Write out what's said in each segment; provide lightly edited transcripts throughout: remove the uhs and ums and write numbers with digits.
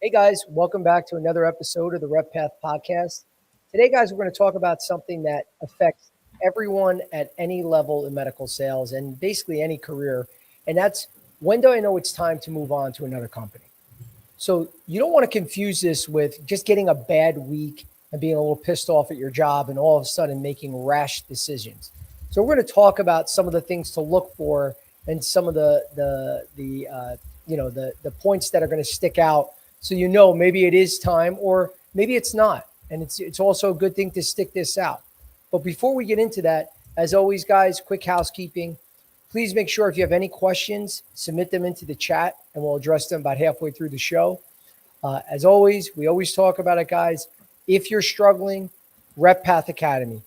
Hey guys, welcome back to another episode of the RepPath Podcast. Today, guys, we're going to talk about something that affects everyone at any level in medical sales and basically any career. And that's, when do I know it's time to move on to another company? So you don't want to confuse this with just getting a bad week and being a little pissed off at your job and all of a sudden making rash decisions. So we're going to talk about some of the things to look for and some of the points that are going to stick out, so you know maybe it is time or maybe it's not. And it's also a good thing to stick this out. But before we get into that, as always, guys, quick housekeeping. Please make sure if you have any questions, submit them into the chat and we'll address them about halfway through the show. As always, we always talk about it, guys. If you're struggling, RepPath Academy.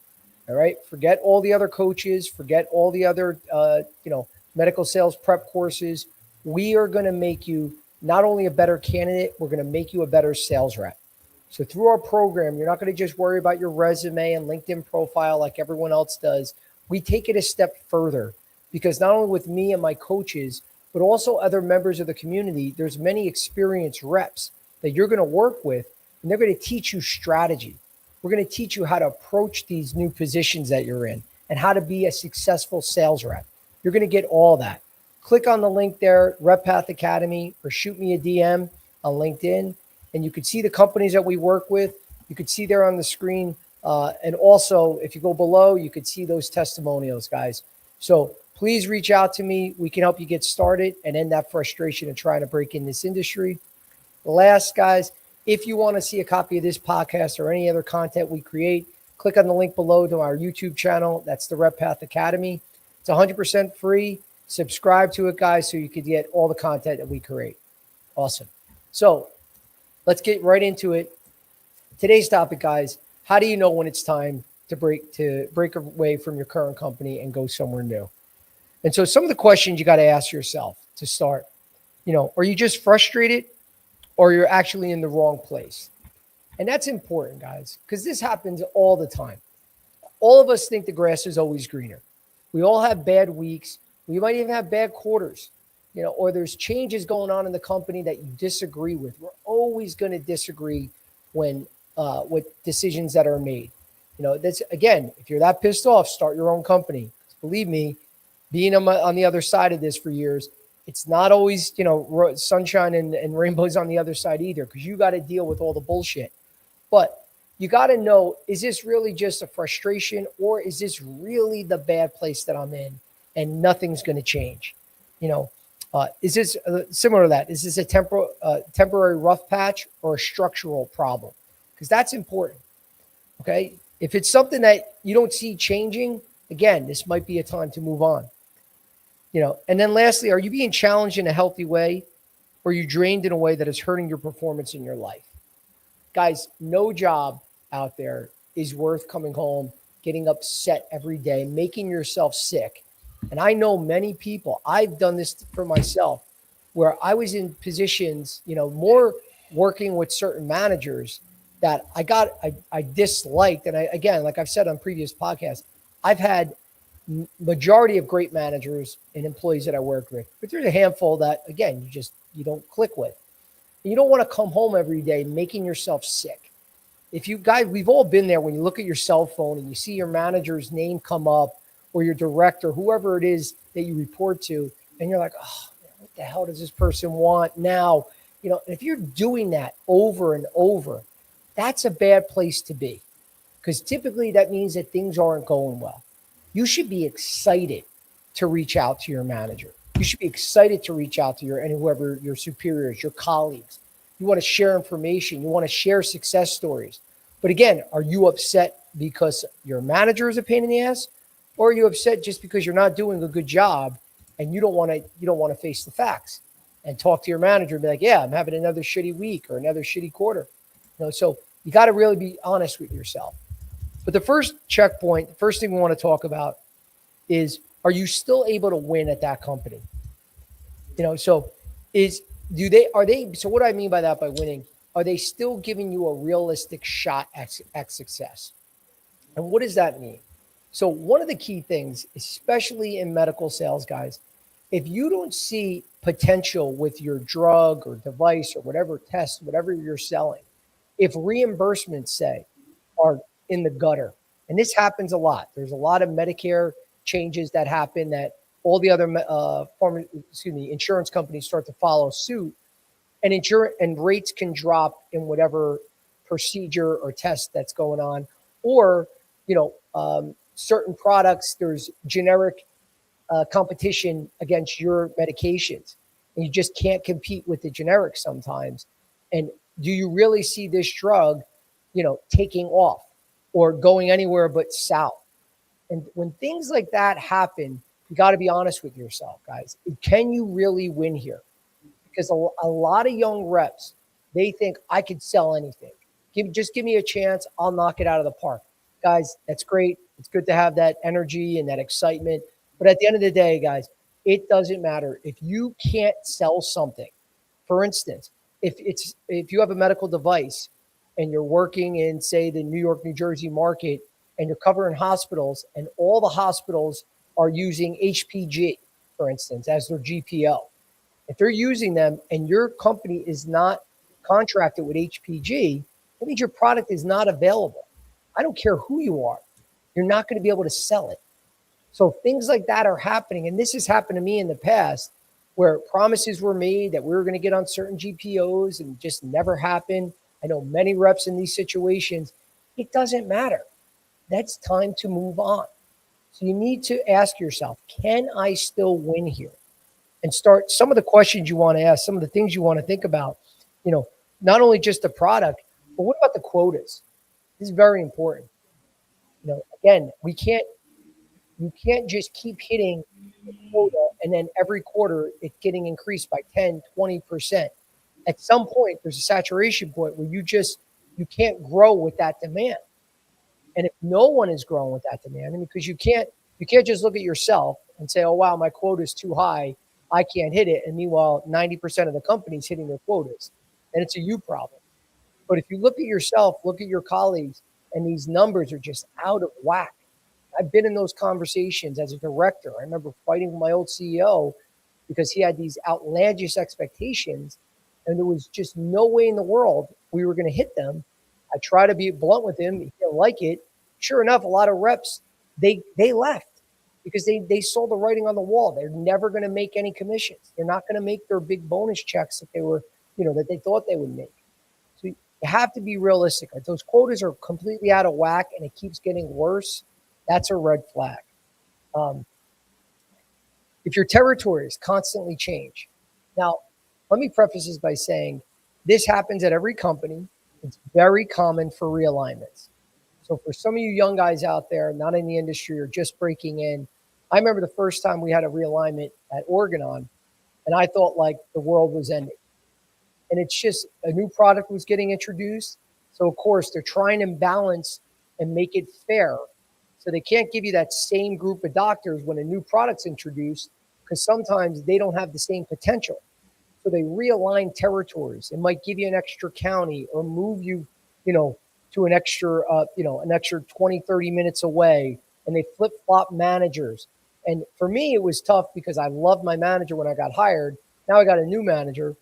All right. Forget all the other coaches, forget all the other, medical sales prep courses. We are going to make you not only a better candidate, we're going to make you a better sales rep. So through our program, you're not going to just worry about your resume and LinkedIn profile like everyone else does. We take it a step further because not only with me and my coaches, but also other members of the community, there's many experienced reps that you're going to work with, and they're going to teach you strategy. We're going to teach you how to approach these new positions that you're in and how to be a successful sales rep. You're going to get all that. Click on the link there, RepPath Academy, or shoot me a DM on LinkedIn, and you could see the companies that we work with. You could see there on the screen. And also, if you go below, you could see those testimonials, guys. So please reach out to me. We can help you get started and end that frustration of trying to break in this industry. Last, guys, if you want to see a copy of this podcast or any other content we create, click on the link below to our YouTube channel. That's the RepPath Academy. It's 100% free. Subscribe to it, guys, so you could get all the content that we create. Awesome. So let's get right into it. Today's topic, guys, how do you know when it's time to break away from your current company and go somewhere new? And so some of the questions you got to ask yourself to start, are you just frustrated or you're actually in the wrong place? And that's important, guys, because this happens all the time. All of us think the grass is always greener. We all have bad weeks. We might even have bad quarters, or there's changes going on in the company that you disagree with. We're always going to disagree when with decisions that are made. That's, again, if you're that pissed off, start your own company. Believe me, being on the other side of this for years, it's not always, sunshine and rainbows on the other side either, because you got to deal with all the bullshit. But you got to know, is this really just a frustration, or is this really the bad place that I'm in and nothing's going to change? Is this similar to that? Is this a temporary rough patch or a structural problem? Because that's important. Okay. If it's something that you don't see changing, again, this might be a time to move on. And then lastly, are you being challenged in a healthy way, or are you drained in a way that is hurting your performance in your life? Guys, no job out there is worth coming home, getting upset every day, making yourself sick. And I know many people, I've done this for myself, where I was in positions, more working with certain managers that I disliked. And again, like I've said on previous podcasts, I've had majority of great managers and employees that I worked with, but there's a handful that, again, you don't click with. You don't want to come home every day making yourself sick. If you guys, we've all been there when you look at your cell phone and you see your manager's name come up, or your director, whoever it is that you report to, and you're like, oh, what the hell does this person want now? And if you're doing that over and over, that's a bad place to be, because typically that means that things aren't going well. You should be excited to reach out to your manager. You should be excited to reach out to whoever your superiors, your colleagues. You want to share information. You want to share success stories. But again, are you upset because your manager is a pain in the ass? Or are you upset just because you're not doing a good job and you don't want to face the facts and talk to your manager and be like, yeah, I'm having another shitty week or another shitty quarter. So you got to really be honest with yourself. But the first checkpoint, the first thing we want to talk about is, are you still able to win at that company? So what do I mean by that, by winning? Are they still giving you a realistic shot at success? And what does that mean? So one of the key things, especially in medical sales, guys, if you don't see potential with your drug or device or whatever test, whatever you're selling, if reimbursements, say, are in the gutter, and this happens a lot. There's a lot of Medicare changes that happen that all the other insurance companies start to follow suit, and insurance and rates can drop in whatever procedure or test that's going on, or certain products, there's generic competition against your medications, and you just can't compete with the generics sometimes. And do you really see this drug, taking off or going anywhere but south? And when things like that happen, you got to be honest with yourself, guys. Can you really win here? Because a lot of young reps, they think I could sell anything. Just give me a chance. I'll knock it out of the park. Guys, that's great. It's good to have that energy and that excitement. But at the end of the day, guys, it doesn't matter. If you can't sell something, for instance, if you have a medical device and you're working in, say, the New York, New Jersey market, and you're covering hospitals, and all the hospitals are using HPG, for instance, as their GPO. If they're using them and your company is not contracted with HPG, that means your product is not available. I don't care who you are. You're not going to be able to sell it. So things like that are happening. And this has happened to me in the past where promises were made that we were going to get on certain GPOs and just never happened. I know many reps in these situations. It doesn't matter. That's time to move on. So you need to ask yourself, can I still win here? And start some of the questions you want to ask, some of the things you want to think about, not only just the product, but what about the quotas? This is very important. Again, you can't just keep hitting the quota and then every quarter it's getting increased by 10, 20%. At some point, there's a saturation point where you can't grow with that demand. And if no one is growing with that demand, because you can't just look at yourself and say, oh, wow, my quota is too high, I can't hit it. And meanwhile, 90% of the company's hitting their quotas. And it's a you problem. But if you look at yourself, look at your colleagues, and these numbers are just out of whack. I've been in those conversations as a director. I remember fighting with my old CEO because he had these outlandish expectations, and there was just no way in the world we were going to hit them. I tried to be blunt with him. He didn't like it. Sure enough, a lot of reps, they left because they saw the writing on the wall. They're never going to make any commissions. They're not going to make their big bonus checks that that they thought they would make. So you have to be realistic. If those quotas are completely out of whack and it keeps getting worse, that's a red flag. If your territories constantly change. Now, let me preface this by saying this happens at every company. It's very common for realignments. So for some of you young guys out there, not in the industry or just breaking in, I remember the first time we had a realignment at Organon, and I thought like the world was ending. And it's just a new product was getting introduced. So of course they're trying to balance and make it fair. So they can't give you that same group of doctors when a new product's introduced because sometimes they don't have the same potential. So they realign territories. It might give you an extra county or move you, to an extra 20, 30 minutes away. And they flip-flop managers. And for me, it was tough because I loved my manager when I got hired. Now I got a new manager.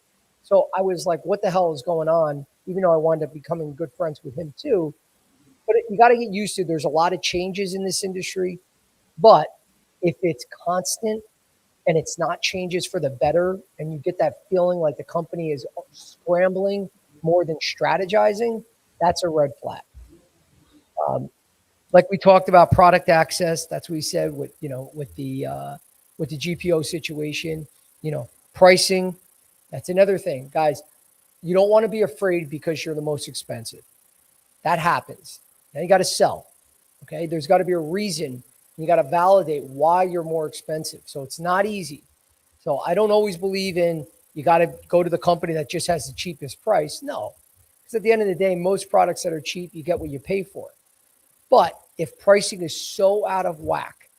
So I was like, what the hell is going on? Even though I wound up becoming good friends with him too. But you got to get used to, there's a lot of changes in this industry. But if it's constant and it's not changes for the better, and you get that feeling like the company is scrambling more than strategizing, that's a red flag. Like we talked about product access, that's what we said with the GPO situation, pricing. That's another thing, guys. You don't want to be afraid because you're the most expensive. That happens. Now you got to sell. Okay, there's got to be a reason. You got to validate why you're more expensive. So it's not easy. So I don't always believe in you got to go to the company that just has the cheapest price. No, because at the end of the day, most products that are cheap, you get what you pay for. But if pricing is so out of whack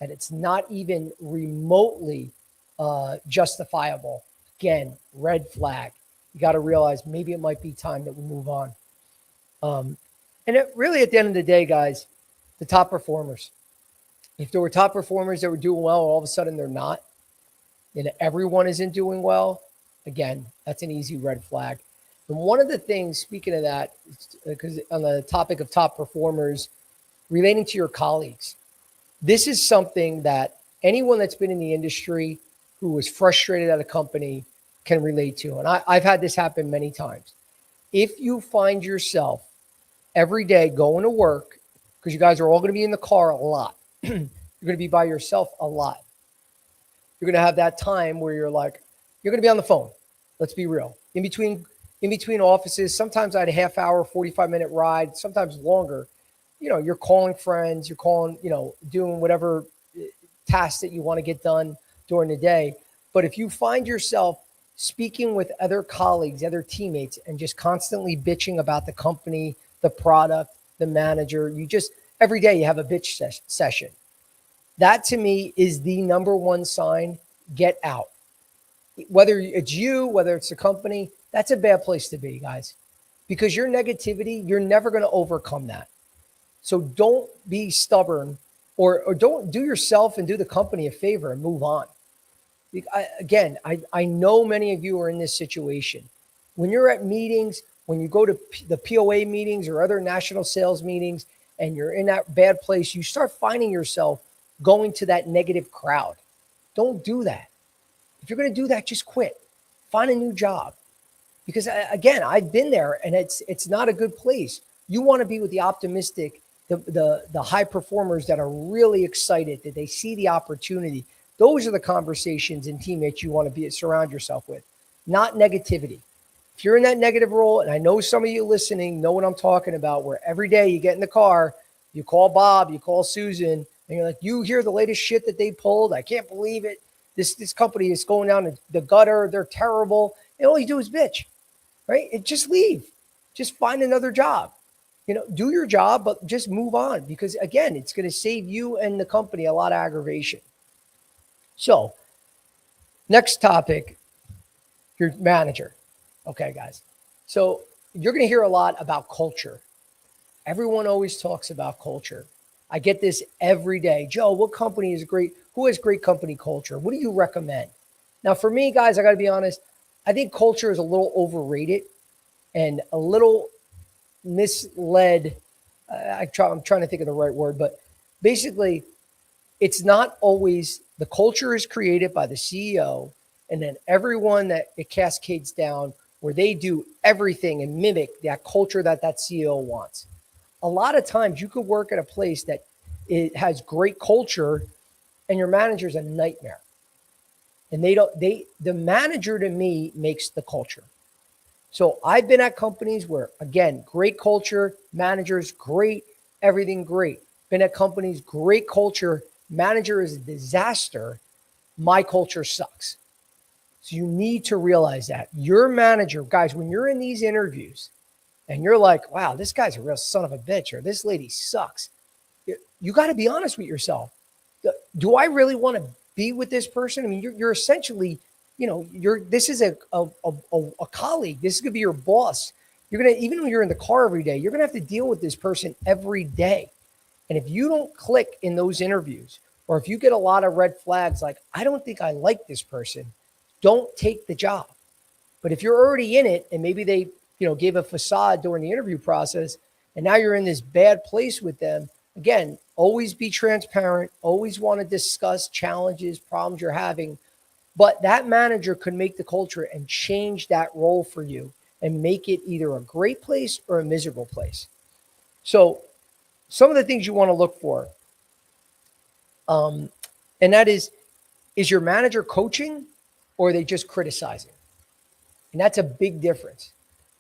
that it's not even remotely justifiable, again, red flag. You got to realize maybe it might be time that we move on. And it really, at the end of the day, guys, the top performers. If there were top performers that were doing well, all of a sudden they're not. and everyone isn't doing well, again, that's an easy red flag. And one of the things, speaking of that, because on the topic of top performers, relating to your colleagues, this is something that anyone that's been in the industry who was frustrated at a company can relate to. And I've had this happen many times. If you find yourself every day going to work, because you guys are all going to be in the car a lot, you're going to be by yourself a lot. You're going to have that time where you're like, you're going to be on the phone. Let's be real. In between offices, sometimes I had a half hour, 45-minute ride, sometimes longer. You're calling friends, you're calling, doing whatever tasks that you want to get done during the day. But if you find yourself speaking with other colleagues, other teammates, and just constantly bitching about the company, the product, the manager, every day you have a bitch session. That to me is the number one sign. Get out. Whether it's you, whether it's the company, that's a bad place to be, guys, because your negativity, you're never going to overcome that. So don't be stubborn, or don't do yourself and do the company a favor and move on. I know many of you are in this situation. When you're at meetings, when you go to the POA meetings or other national sales meetings, and you're in that bad place, you start finding yourself going to that negative crowd. Don't do that. If you're going to do that, just quit. Find a new job. Because again, I've been there, and it's not a good place. You want to be with the optimistic, the high performers that are really excited, that they see the opportunity. Those are the conversations and teammates you want to surround yourself with, not negativity. If you're in that negative role, and I know some of you listening know what I'm talking about, where every day you get in the car, you call Bob, you call Susan, and you're like, you hear the latest shit that they pulled. I can't believe it. This company is going down the gutter. They're terrible. And all you do is bitch, right? And just leave. Just find another job. Do your job, but just move on, because again, it's going to save you and the company a lot of aggravation. So, next topic, your manager. Okay, guys. So you're going to hear a lot about culture. Everyone always talks about culture. I get this every day. Joe, what company is great? Who has great company culture? What do you recommend? Now, for me, guys, I got to be honest. I think culture is a little overrated and a little misled. I'm trying to think of the right word, but basically, it's not always the culture is created by the CEO, and then everyone that it cascades down where they do everything and mimic that culture that CEO wants. A lot of times you could work at a place that it has great culture and your manager's a nightmare. And the manager to me makes the culture. So I've been at companies where, again, great culture, managers great, everything great. Been at companies, great culture, manager is a disaster. My culture sucks. So you need to realize that your manager, guys, when you're in these interviews and you're like, wow, this guy's a real son of a bitch, or this lady sucks. You got to be honest with yourself. Do I really want to be with this person? I mean, you're essentially, this is a colleague. This is going to be your boss. Even when you're in the car every day, you're going to have to deal with this person every day. And if you don't click in those interviews, or if you get a lot of red flags, like, I don't think I like this person, don't take the job. But if you're already in it, and maybe they, gave a facade during the interview process, and now you're in this bad place with them, again, always be transparent, always want to discuss challenges, problems you're having. But that manager could make the culture and change that role for you and make it either a great place or a miserable place. So some of the things you want to look for, and that is your manager coaching, or are they just criticizing? And that's a big difference.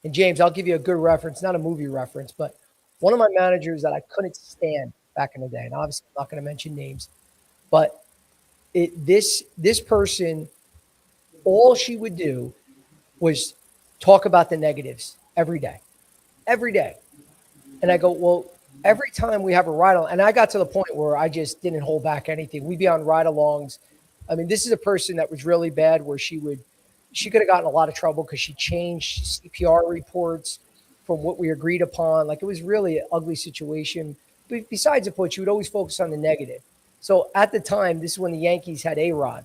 And James, I'll give you a good reference, not a movie reference, but one of my managers that I couldn't stand back in the day, and obviously I'm not going to mention names, but this person, all she would do was talk about the negatives every day. And I go, well, every time we have a ride along, and I got to the point where I just didn't hold back anything. We'd be on ride alongs. I mean, this is a person that was really bad, where she could have gotten a lot of trouble because she changed CPR reports from what we agreed upon. Like, it was really an ugly situation. But besides the point, she would always focus on the negative. So at the time, this is when the Yankees had A-Rod.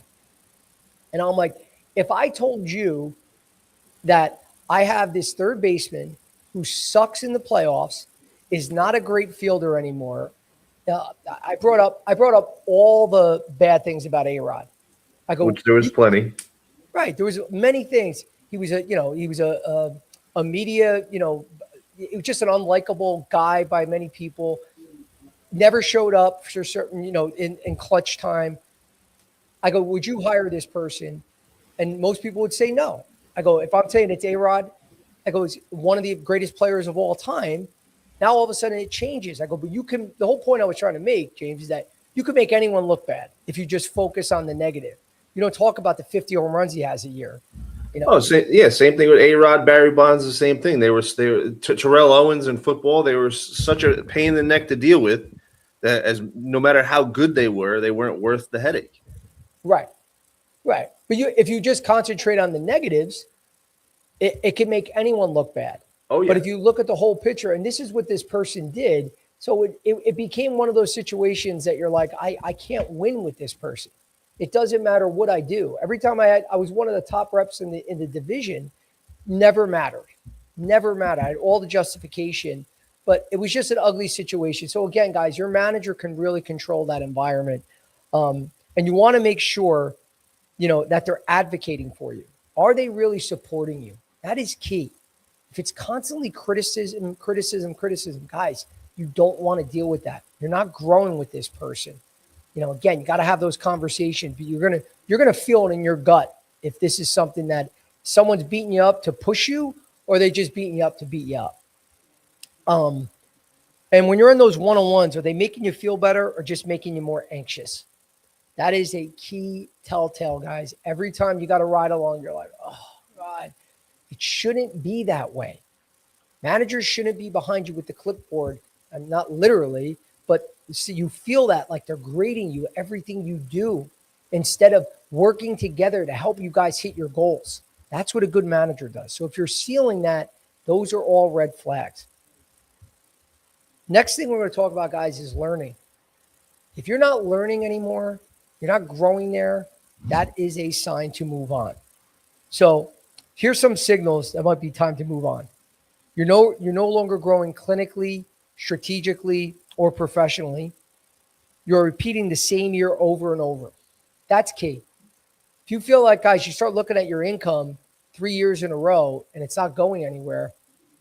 And I'm like, if I told you that I have this third baseman who sucks in the playoffs, is not a great fielder anymore. I brought up all the bad things about A-Rod. I go, which there was plenty. right. There was many things. He was a media, it was just an unlikable guy by many people. Never showed up for certain, in clutch time. I go, would you hire this person? And most people would say no. I go, if I'm saying it's A-Rod, I go, it's one of the greatest players of all time. Now all of a sudden it changes. I go, but the whole point I was trying to make, James, is that you could make anyone look bad if you just focus on the negative. You don't talk about the 50 home runs he has a year. Oh, same thing with A-Rod, Barry Bonds, the same thing. They were Terrell Owens in football. They were such a pain in the neck to deal with that as no matter how good they weren't worth the headache. Right. Right. But if you just concentrate on the negatives, it can make anyone look bad. Oh, yeah. But if you look at the whole picture, and this is what this person did, so it became one of those situations that you're like, I can't win with this person. It doesn't matter what I do. Every time I was one of the top reps in the division, never mattered. Never mattered. I had all the justification, but it was just an ugly situation. So again, guys, your manager can really control that environment. And you want to make sure, that they're advocating for you. Are they really supporting you? That is key. If it's constantly criticism, guys, you don't want to deal with that. You're not growing with this person. Again, you got to have those conversations, but you're gonna feel it in your gut if this is something that someone's beating you up to push you, or they just beating you up to beat you up. And when you're in those one-on-ones, are they making you feel better or just making you more anxious? That is a key telltale, guys. Every time you got to ride along, you're like, oh, God, it shouldn't be that way. Managers shouldn't be behind you with the clipboard, and not literally, but so you feel that like they're grading you, everything you do, instead of working together to help you guys hit your goals. That's what a good manager does. So if you're sealing that, those are all red flags. Next thing we're going to talk about, guys, is learning. If you're not learning anymore, you're not growing there, that is a sign to move on. So here's some signals that might be time to move on. You're no longer growing clinically, strategically, or professionally. You're repeating the same year over and over. That's key. If you feel like, guys, you start looking at your income 3 years in a row and it's not going anywhere,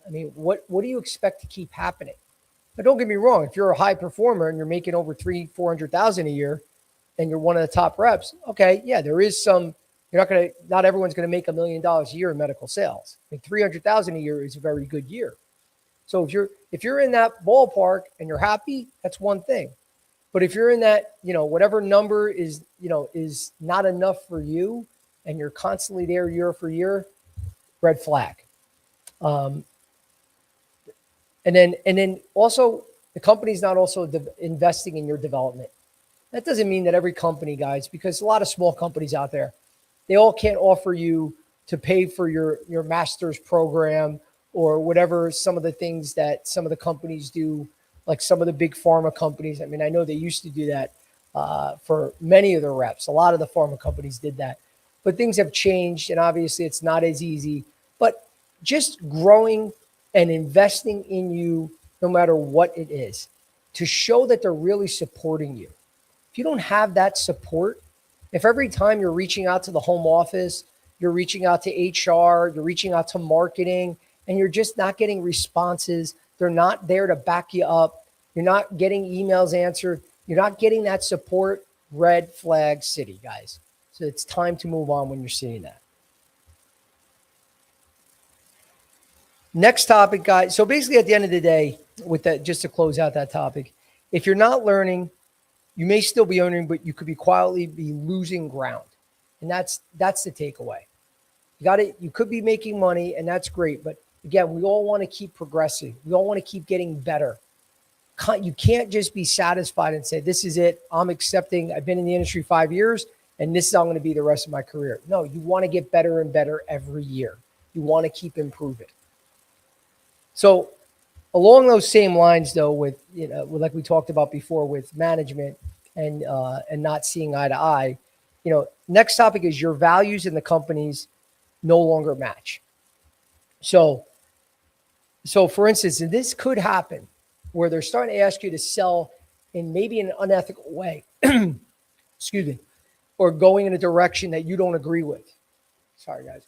I mean, what do you expect to keep happening? But don't get me wrong. If you're a high performer and you're making over 300,000-400,000 a year, and you're one of the top reps, okay, yeah, there is some. Not everyone's going to make $1 million a year in medical sales. I mean, 300,000 a year is a very good year. So if you're in that ballpark and you're happy, that's one thing. But if you're in that, whatever number is not enough for you, and you're constantly there year for year, red flag. And then also the company's not also investing in your development. That doesn't mean that every company, guys, because a lot of small companies out there, they all can't offer you to pay for your master's program or whatever, some of the things that some of the companies do, like some of the big pharma companies. I mean, I know they used to do that for many of their reps. A lot of the pharma companies did that. But things have changed, and obviously it's not as easy. But just growing and investing in you, no matter what it is, to show that they're really supporting you. If you don't have that support, if every time you're reaching out to the home office, you're reaching out to HR, you're reaching out to marketing, and you're just not getting responses, they're not there to back you up, you're not getting emails answered, you're not getting that support, red flag city, guys. So it's time to move on when you're seeing that. Next topic, guys. So basically at the end of the day, with that, just to close out that topic, if you're not learning, you may still be earning, but you could be quietly be losing ground. And that's the takeaway. You could be making money, and that's great. But again, we all want to keep progressing. We all want to keep getting better. You can't just be satisfied and say, this is it. I'm accepting. I've been in the industry 5 years, and this is how I'm going to be the rest of my career. No, you want to get better and better every year. You want to keep improving. So along those same lines, though, with like we talked about before with management and not seeing eye to eye, Next topic is your values and the company's no longer match. So for instance, and this could happen where they're starting to ask you to sell in maybe an unethical way, excuse me, or going in a direction that you don't agree with. Sorry, guys.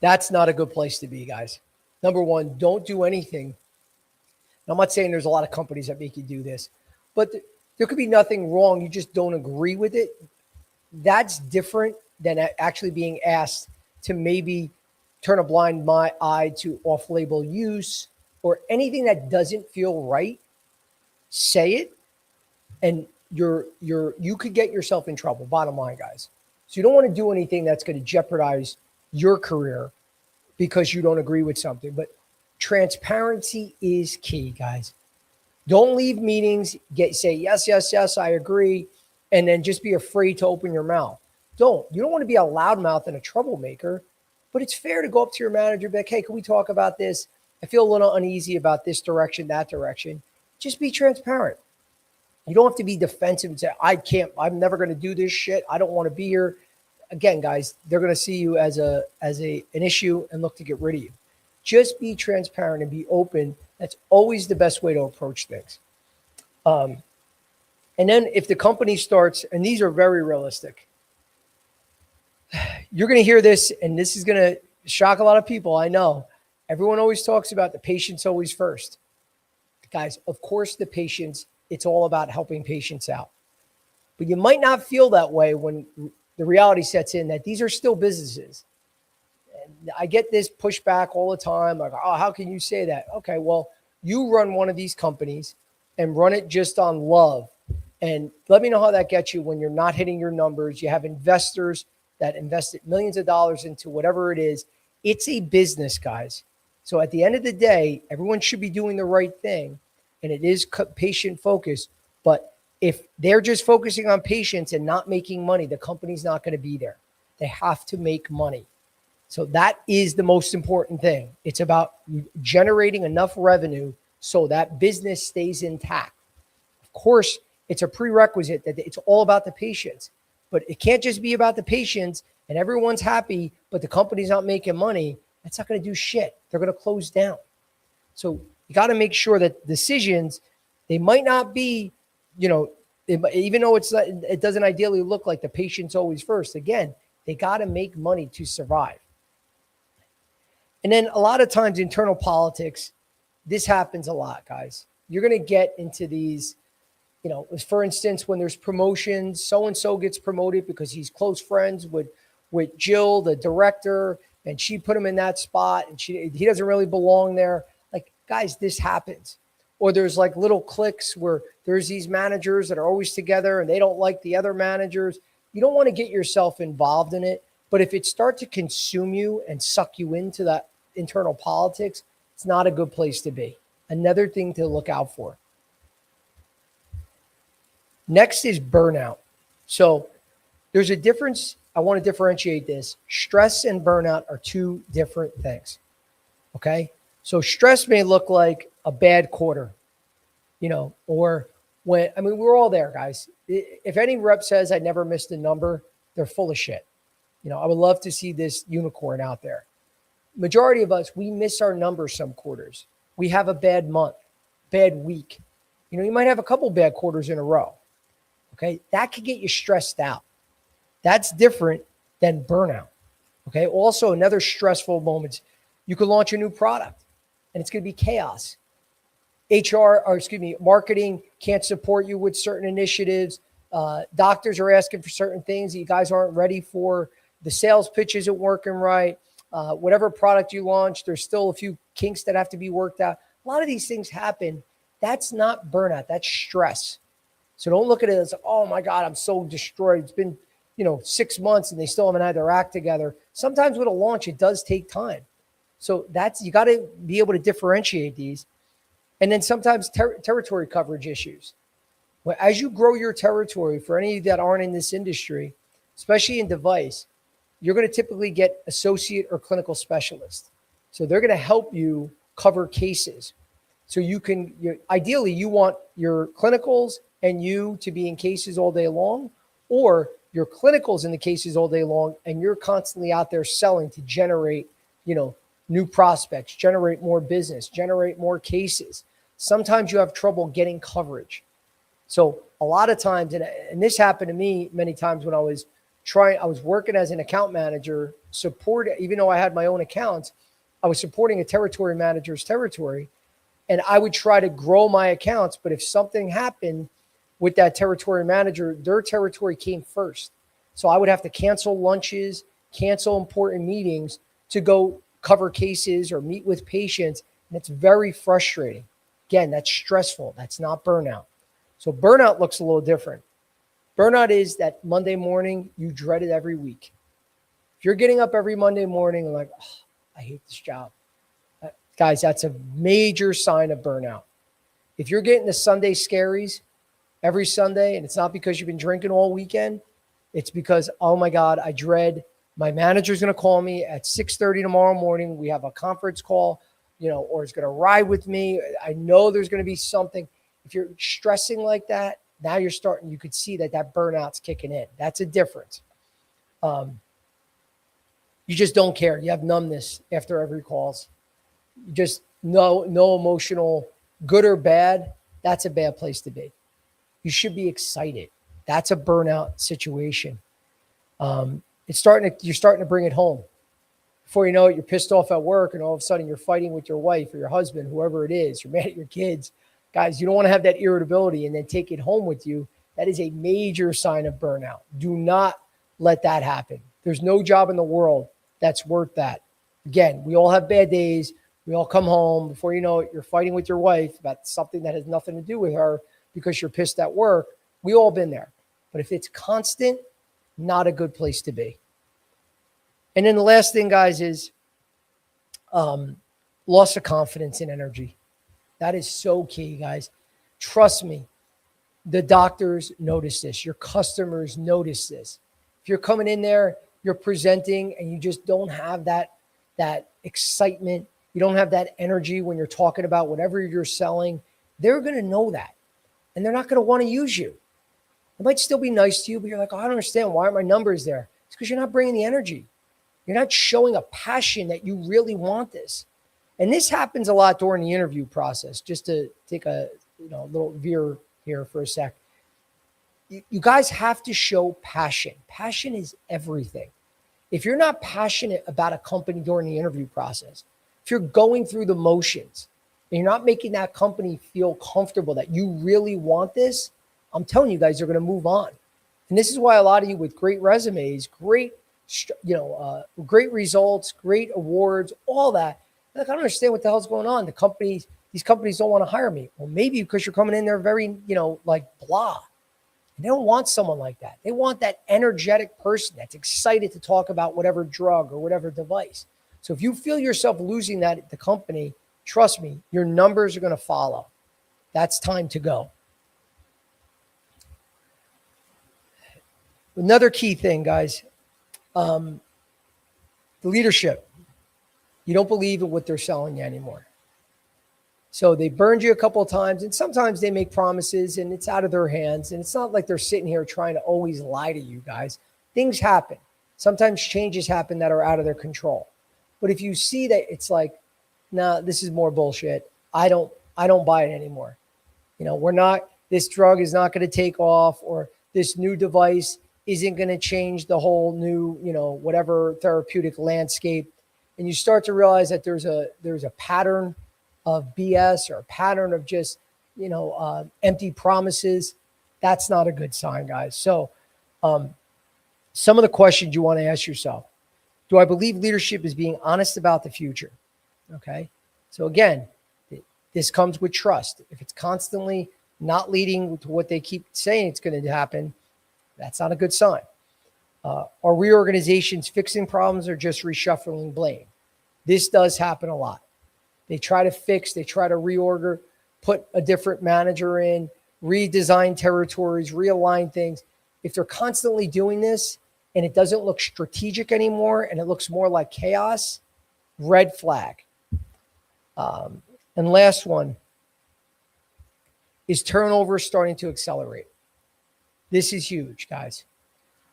That's not a good place to be, guys. Number one, don't do anything. I'm not saying there's a lot of companies that make you do this, but there could be nothing wrong. You just don't agree with it. That's different than actually being asked to maybe turn a blind eye to off-label use or anything that doesn't feel right. Say it, and you could get yourself in trouble. Bottom line, guys. So you don't want to do anything that's going to jeopardize your career because you don't agree with something. But transparency is key, guys. Don't leave meetings, say yes, yes, yes, I agree, and then just be afraid to open your mouth. You don't want to be a loudmouth and a troublemaker, but it's fair to go up to your manager and be like, hey, can we talk about this? I feel a little uneasy about this direction, that direction. Just be transparent. You don't have to be defensive and say, I'm never going to do this shit. I don't want to be here. Again, guys, they're going to see you as an issue and look to get rid of you. Just be transparent and be open. That's always the best way to approach things. And then if the company starts, and these are very realistic, you're going to hear this, and this is going to shock a lot of people. I know. Everyone always talks about the patient's always first. Guys, of course, the patients, it's all about helping patients out. But you might not feel that way when the reality sets in that these are still businesses. And I get this pushback all the time. Like, oh, how can you say that? Okay, well, you run one of these companies and run it just on love. And let me know how that gets you when you're not hitting your numbers. You have investors that invested millions of dollars into whatever it is. It's a business, guys. So at the end of the day, everyone should be doing the right thing. And it is patient focused. But if they're just focusing on patients and not making money, the company's not going to be there. They have to make money. So that is the most important thing. It's about generating enough revenue so that business stays intact. Of course, it's a prerequisite that it's all about the patients. But it can't just be about the patients and everyone's happy, but the company's not making money. That's not going to do shit. They're going to close down. So you got to make sure that decisions, they might not be, even though it doesn't ideally look like the patient's always first. Again, they got to make money to survive. And then a lot of times internal politics, this happens a lot, guys. You're going to get into these, for instance, when there's promotions, so-and-so gets promoted because he's close friends with Jill, the director, and she put him in that spot and he doesn't really belong there. Like, guys, this happens. Or there's like little cliques where there's these managers that are always together and they don't like the other managers. You don't want to get yourself involved in it. But if it starts to consume you and suck you into that internal politics, it's not a good place to be. Another thing to look out for. Next is burnout. So there's a difference. I want to differentiate this. Stress and burnout are two different things. Okay. So stress may look like a bad quarter, or we're all there, guys. If any rep says I never missed a number, they're full of shit. I would love to see this unicorn out there. Majority of us, we miss our numbers some quarters. We have a bad month, bad week. You might have a couple bad quarters in a row. Okay. That could get you stressed out. That's different than burnout. Okay. Also, another stressful moment, you could launch a new product and it's going to be chaos. Marketing can't support you with certain initiatives. Doctors are asking for certain things that you guys aren't ready for. The sales pitch isn't working right. Whatever product you launch, there's still a few kinks that have to be worked out. A lot of these things happen. That's not burnout. That's stress. So don't look at it as, oh my God, I'm so destroyed. It's been, 6 months and they still haven't had their act together. Sometimes with a launch, it does take time. So you got to be able to differentiate these. And then sometimes territory coverage issues. Well, as you grow your territory, for any that aren't in this industry, especially in device, you're going to typically get associate or clinical specialist. So they're going to help you cover cases. So ideally you want your clinicals and you to be in cases all day long, or your clinicals in the cases all day long, and you're constantly out there selling to generate, new prospects, generate more business, generate more cases. Sometimes you have trouble getting coverage. So a lot of times, and this happened to me many times when I was working as an account manager, even though I had my own accounts, I was supporting a territory manager's territory, and I would try to grow my accounts. But if something happened with that territory manager, their territory came first. So I would have to cancel lunches, cancel important meetings to go cover cases or meet with patients. And it's very frustrating. Again, that's stressful. That's not burnout. So burnout looks a little different. Burnout is that Monday morning you dread it every week. If you're getting up every Monday morning and like, oh, I hate this job. Guys, that's a major sign of burnout. If you're getting the Sunday scaries every Sunday, and it's not because you've been drinking all weekend, it's because, oh my God, I dread my manager's going to call me at 6:30 tomorrow morning. We have a conference call, or it's going to ride with me. I know there's going to be something. If you're stressing like that, now you could see that burnout's kicking in. That's a difference. You just don't care. You have numbness after every calls. You just no emotional, good or bad. That's a bad place to be. You should be excited. That's a burnout situation. You're starting to bring it home. Before you know it, you're pissed off at work, and all of a sudden you're fighting with your wife or your husband, whoever it is. You're mad at your kids. Guys, you don't want to have that irritability and then take it home with you. That is a major sign of burnout. Do not let that happen. There's no job in the world that's worth that. Again, we all have bad days. We all come home. Before you know it, you're fighting with your wife about something that has nothing to do with her because you're pissed at work. We all been there. But if it's constant, not a good place to be. And then the last thing, guys, is loss of confidence and energy. That is so key, guys. Trust me, the doctors notice this. Your customers notice this. If you're coming in there, you're presenting, and you just don't have that excitement, you don't have that energy when you're talking about whatever you're selling, they're going to know that. And they're not going to want to use you. It might still be nice to you, but you're like, oh, I don't understand. Why aren't my numbers there? It's because you're not bringing the energy. You're not showing a passion that you really want this. And this happens a lot during the interview process. Just to take a little veer here for a sec. You guys have to show passion. Passion is everything. If you're not passionate about a company during the interview process, if you're going through the motions and you're not making that company feel comfortable that you really want this, I'm telling you guys, they're going to move on. And this is why a lot of you with great resumes, great results, great awards, all that, like, I don't understand what the hell's going on. These companies don't want to hire me. Well, maybe because you're coming in there very, blah. They don't want someone like that. They want that energetic person that's excited to talk about whatever drug or whatever device. So if you feel yourself losing that at the company, trust me, your numbers are going to follow. That's time to go. Another key thing, guys, the leadership. You don't believe in what they're selling you anymore. So they burned you a couple of times, and sometimes they make promises and it's out of their hands. And it's not like they're sitting here trying to always lie to you guys. Things happen. Sometimes changes happen that are out of their control. But if you see that it's like, nah, this is more bullshit, I don't buy it anymore. This drug is not going to take off, or this new device isn't going to change the whole new, whatever therapeutic landscape. And you start to realize that there's a pattern of BS, or a pattern of just, empty promises. That's not a good sign, guys. So some of the questions you want to ask yourself: do I believe leadership is being honest about the future? Okay. So again, this comes with trust. If it's constantly not leading to what they keep saying it's going to happen, that's not a good sign. Are reorganizations fixing problems or just reshuffling blame? This does happen a lot. They try to fix, they try to reorder, put a different manager in, redesign territories, realign things. If they're constantly doing this and it doesn't look strategic anymore and it looks more like chaos, red flag. And last one, is turnover starting to accelerate. This is huge, guys.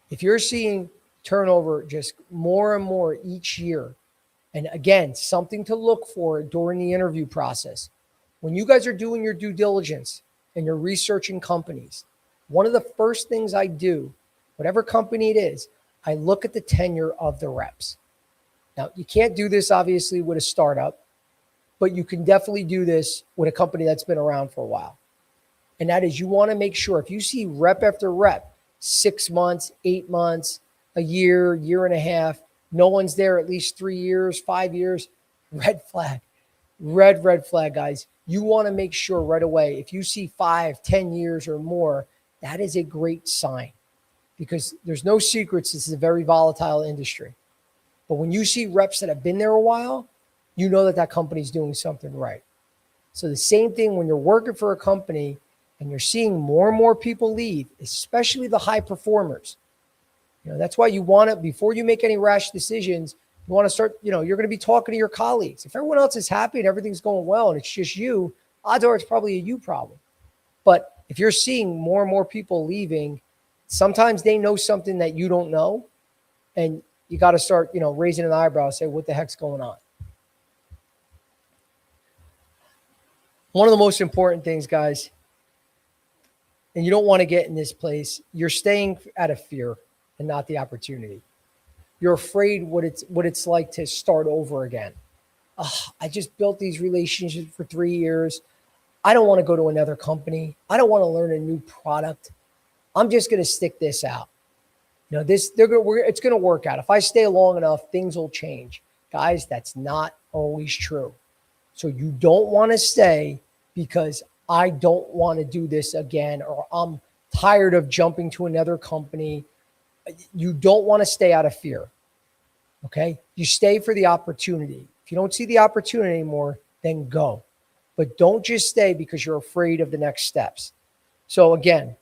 If you're seeing turnover just more and more each year, and again, something to look for during the interview process. When you guys are doing your due diligence and you're researching companies, one of the first things I do, whatever company it is, I look at the tenure of the reps. Now, you can't do this obviously with a startup, but you can definitely do this with a company that's been around for a while. And that is, you want to make sure if you see rep after rep, 6 months, 8 months, a year, year and a half, no one's there at least 3 years, 5 years, red flag. Red flag, guys. You want to make sure right away, if you see 5, 10 years or more, that is a great sign, because there's no secrets. This is a very volatile industry. But when you see reps that have been there a while, you know that that company's doing something right. So the same thing when you're working for a company and you're seeing more and more people leave, especially the high performers. That's why you want to, before you make any rash decisions, you want to start, you're going to be talking to your colleagues. If everyone else is happy and everything's going well and it's just you, odds are it's probably a you problem. But if you're seeing more and more people leaving, sometimes they know something that you don't know, and you got to start, raising an eyebrow and say, what the heck's going on? One of the most important things, guys, and you don't want to get in this place, you're staying out of fear and not the opportunity. You're afraid what it's like to start over again. I just built these relationships for 3 years. I don't want to go to another company. I don't want to learn a new product. I'm just going to stick this out. It's going to work out. If I stay long enough, things will change. Guys, that's not always true. So you don't want to stay because I don't want to do this again, or I'm tired of jumping to another company. You don't want to stay out of fear. Okay? You stay for the opportunity. If you don't see the opportunity anymore, then go. But don't just stay because you're afraid of the next steps. So again,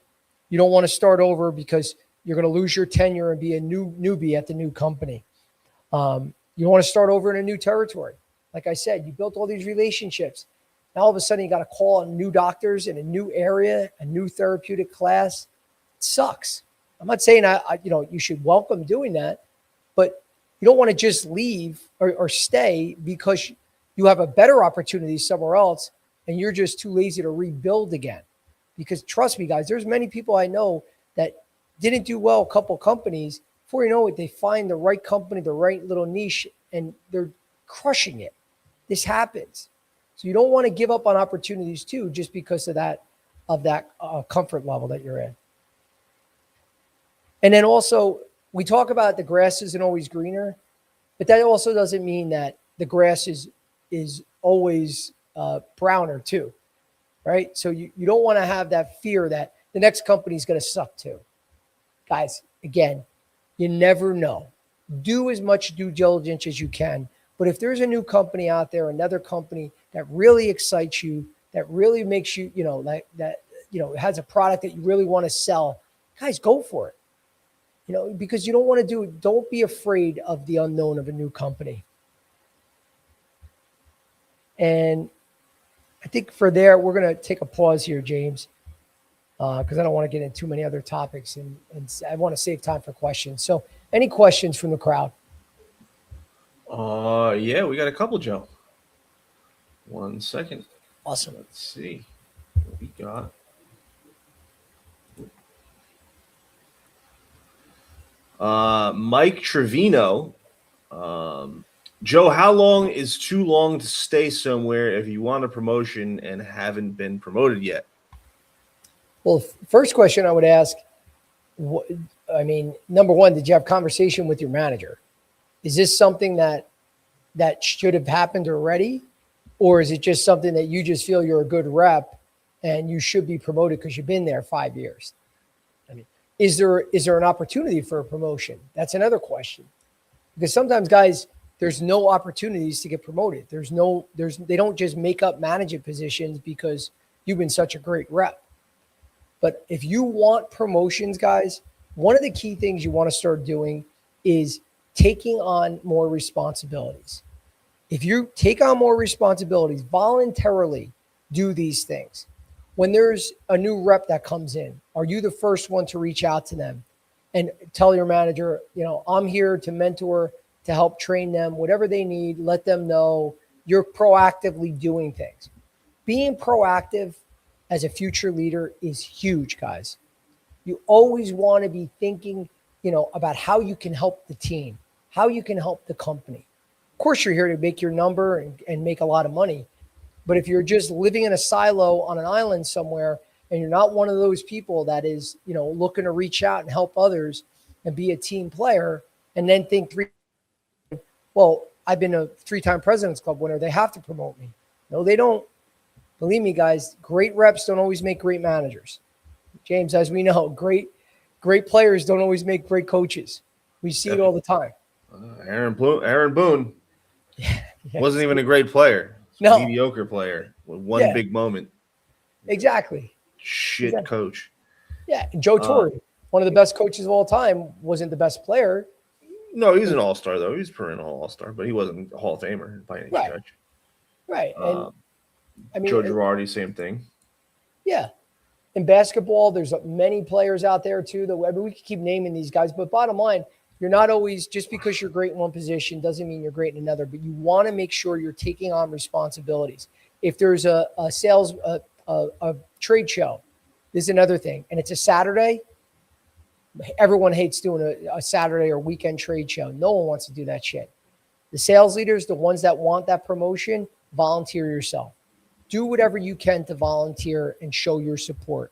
you don't want to start over because you're going to lose your tenure and be a newbie at the new company. You want to start over in a new territory. Like I said, you built all these relationships. Now all of a sudden you got to call on new doctors in a new area, a new therapeutic class. It sucks. I'm not saying you should welcome doing that, but you don't want to just leave or stay because you have a better opportunity somewhere else and you're just too lazy to rebuild again. Because trust me, guys, there's many people I know that didn't do well a couple companies. Before you know it, they find the right company, the right little niche, and they're crushing it. This happens. So you don't want to give up on opportunities too, just because of that comfort level that you're in. And then also, we talk about the grass isn't always greener, but that also doesn't mean that the grass is always browner too, right? So you don't want to have that fear that the next company is going to suck too. Guys, again, you never know. Do as much due diligence as you can. But if there's a new company out there, another company that really excites you, that really makes you, has a product that you really want to sell, guys, go for it. Because you don't be afraid of the unknown of a new company. And I think for there, we're going to take a pause here, James, because I don't want to get into too many other topics and I want to save time for questions. So any questions from the crowd? Yeah, we got a couple, Joe. 1 second. Awesome. Let's see what we got. Mike Trevino. Joe, how long is too long to stay somewhere if you want a promotion and haven't been promoted yet? Well, first question I would ask, number one, did you have conversation with your manager? Is this something that should have happened already? Or is it just something that you just feel you're a good rep and you should be promoted because you've been there 5 years? Is there an opportunity for a promotion? That's another question. Because sometimes, guys, there's no opportunities to get promoted. They don't just make up management positions because you've been such a great rep. But if you want promotions, guys, one of the key things you want to start doing is taking on more responsibilities. If you take on more responsibilities, voluntarily do these things. when there's a new rep that comes in, are you the first one to reach out to them and tell your manager, I'm here to mentor, to help train them, whatever they need, let them know you're proactively doing things. Being proactive as a future leader is huge, guys. You always want to be thinking, about how you can help the team, how you can help the company. Of course, you're here to make your number and make a lot of money. But if you're just living in a silo on an island somewhere and you're not one of those people that is, looking to reach out and help others and be a team player and then think well, I've been a 3-time President's Club winner, they have to promote me. No, they don't. Believe me, guys, great reps don't always make great managers. James, as we know, great players don't always make great coaches. We see it all the time. Aaron Boone wasn't even a great player. No. Mediocre player with one big moment. Exactly. Shit coach. Yeah. Joe Torre, one of the best coaches of all time, wasn't the best player. No, he's an all-star, though. He's perennial all-star, but he wasn't a Hall of Famer by any stretch. Right. And Joe Girardi, same thing. Yeah. In basketball, there's many players out there, too. We could keep naming these guys, but bottom line, you're not always, just because you're great in one position doesn't mean you're great in another, but you want to make sure you're taking on responsibilities. If there's a sales, a trade show, this is another thing, and it's a Saturday, everyone hates doing a Saturday or weekend trade show. No one wants to do that shit. The sales leaders, the ones that want that promotion, volunteer yourself. Do whatever you can to volunteer and show your support.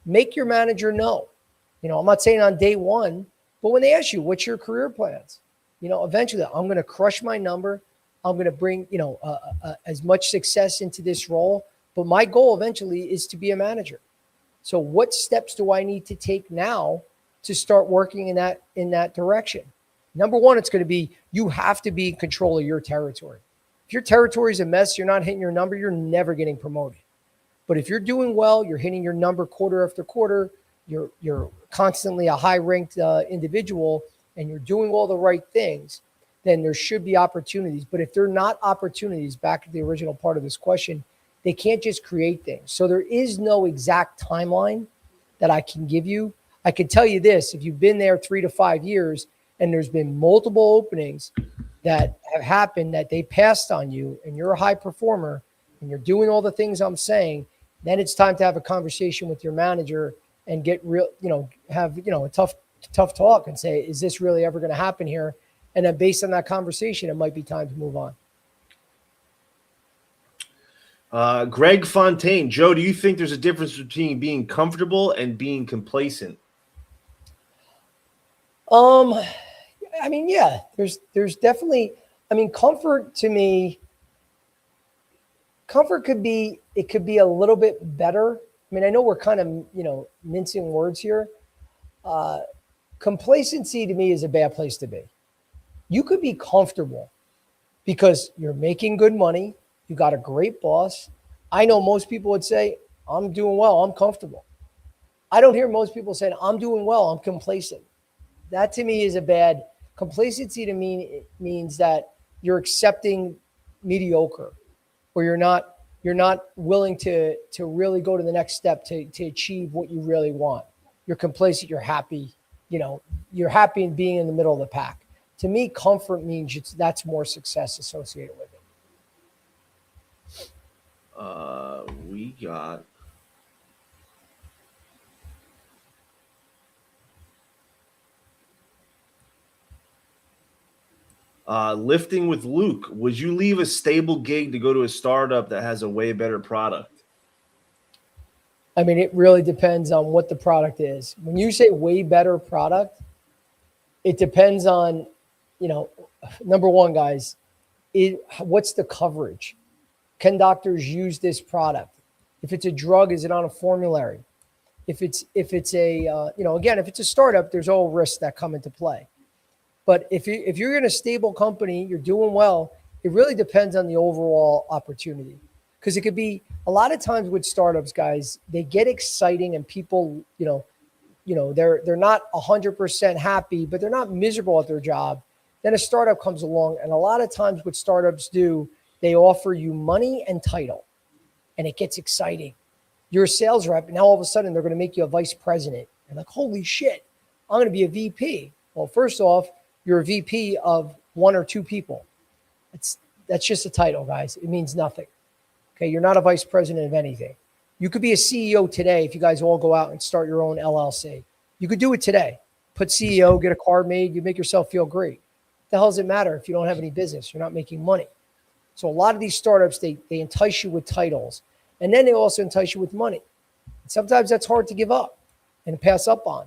Make your manager know. I'm not saying on day one, but when they ask you, what's your career plans? Eventually I'm going to crush my number. I'm going to bring, as much success into this role. But my goal eventually is to be a manager. So what steps do I need to take now to start working in that direction? Number one, it's going to be, you have to be in control of your territory. If your territory is a mess, you're not hitting your number, you're never getting promoted. But if you're doing well, you're hitting your number quarter after quarter, you're constantly a high-ranked individual, and you're doing all the right things, then there should be opportunities. But if they're not opportunities, back to the original part of this question, they can't just create things. So there is no exact timeline that I can give you. I can tell you this, if you've been there 3 to 5 years and there's been multiple openings that have happened that they passed on you and you're a high performer and you're doing all the things I'm saying, then it's time to have a conversation with your manager and get real, have, a tough talk and say, is this really ever going to happen here? And then based on that conversation, it might be time to move on. Greg Fontaine, Joe, do you think there's a difference between being comfortable and being complacent? Yeah, there's definitely, comfort to me, comfort could be a little bit better. I know we're kind of, mincing words here. Complacency to me is a bad place to be. You could be comfortable because you're making good money. You got a great boss. I know most people would say, I'm doing well, I'm comfortable. I don't hear most people saying, I'm doing well, I'm complacent. That to me is a bad. Complacency to me means that you're accepting mediocre, or you're not willing to really go to the next step to achieve what you really want. You're complacent, you're happy, you're happy in being in the middle of the pack. To me, comfort means that's more success associated with it. We got lifting with Luke. Would you leave a stable gig to go to a startup that has a way better product? It really depends on what the product is. When you say way better product, it depends on, number one, guys, what's the coverage? Can doctors use this product? If it's a drug, is it on a formulary? If it's a, again, if it's a startup, there's all risks that come into play. But if you're in a stable company, you're doing well, it really depends on the overall opportunity. Because it could be, a lot of times with startups, guys, they get exciting and people, they're not 100% happy, but they're not miserable at their job. Then a startup comes along, and a lot of times what startups do, they offer you money and title, and it gets exciting. You're a sales rep, and now all of a sudden they're going to make you a vice president. And like, holy shit, I'm going to be a VP. Well, first off, you're a VP of one or two people. That's just a title, guys. It means nothing. Okay, you're not a vice president of anything. You could be a CEO today if you guys all go out and start your own LLC. You could do it today. Put CEO, get a card made, you make yourself feel great. The hell does it matter if you don't have any business? You're not making money. So a lot of these startups, they entice you with titles, and then they also entice you with money. And sometimes that's hard to give up and pass up on.